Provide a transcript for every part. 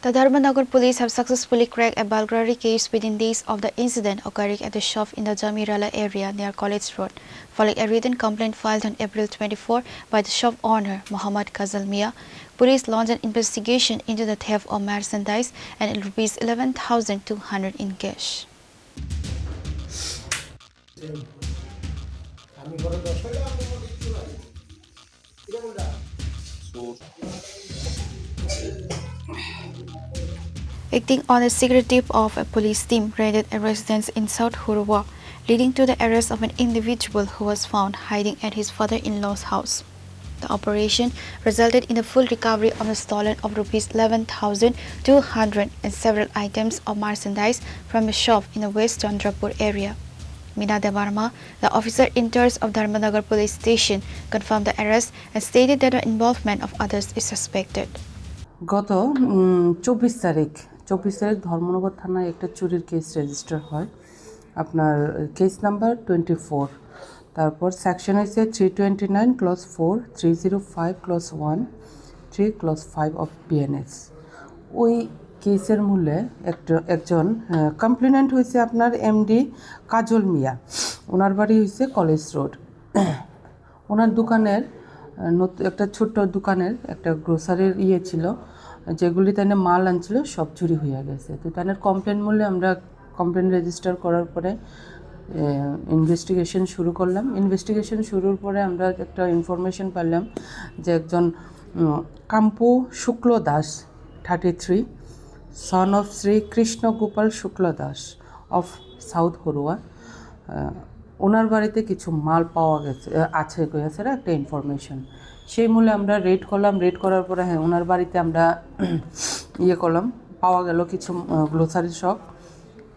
The Dharmanagar police have successfully cracked a burglary case within days of the incident occurring at the shop in the Jamirala area near College Road, following a written complaint filed on April 24 by the shop owner, Muhammad Kazal Mia. Police launched an investigation into the theft of merchandise and rupees 11,200 in cash. Acting on the secret tip of a police team raided a residence in South Hurwa, leading to the arrest of an individual who was found hiding at his father-in-law's house. The operation resulted in the full recovery of the stolen of rupees 11,200 and several items of merchandise from a shop in the West Chandrapur area. Meena Devarma, the officer in charge of Dharmanagar police station, confirmed the arrest and stated that the involvement of others is suspected. গত 24 তারিখ ধর্মনগর থানায় একটা চুরির case register হয় আপনার case number 24 তারপর section হইছে 329 clause 4 305 clause 1 3 clause 5 of BNS ওই কেসের মূলে একজন কমপ্লেনেন্ট হইছে আপনার এমডি কাজল মিয়া ওনার বাড়ি হইছে কলেজ রোড ওনার দোকানের একটা ছোট্ট দোকানের একটা গ্রোসারির ছিল যেগুলি তানে মাল আনছিল সব চুরি হয়ে গেছে তো তানের কমপ্লেন মূল্যে আমরা কমপ্লেন রেজিস্টার করার পরে ইনভেস্টিগেশন শুরু করলাম ইনভেস্টিগেশন শুরুর পরে আমরা একটা ইনফরমেশন পেলাম যে একজন Kampu Shukla Das 33 son of Shri Krishna Gopal Shukla Das of south Harua ওনার বাড়িতে কিছু মাল পাওয়া গেছে আছে গেছে একটা ইনফরমেশন সেই মূলে আমরা রেড করলাম রেড করার পরে হ্যাঁ ওনার বাড়িতে আমরা করলাম পাওয়া গেল কিছু গ্লোসারি শপ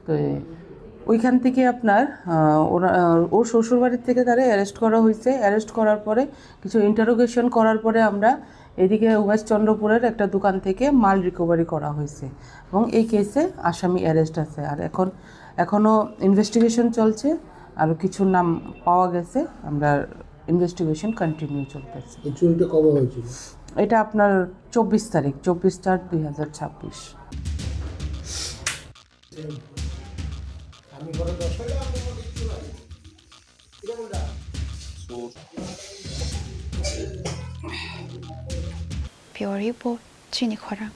তো ওইখান থেকে আপনার ওর শ্বশুর বাড়ির থেকে তারা অ্যারেস্ট করা হয়েছে অ্যারেস্ট করার পরে কিছু ইন্টারোগেশন করার পরে আমরা এদিকে ওয়েস্ট চন্দ্রপুরের একটা দোকান থেকে মাল রিকভারি করা হয়েছে এবং এই কেসে আসামি অ্যারেস্ট আছে আর এখনও ইনভেস্টিগেশন চলছে আরও কিছু নাম পাওয়া গেছে আমরা ইনভেস্টিগেশন কন্টিনিউ চলতেছে এই চুরিটা কবে হয়েছিল এটা আপনার 24 তারিখ 24/4/2026 আমি ঘরে বসে Pure report, Chini Khora.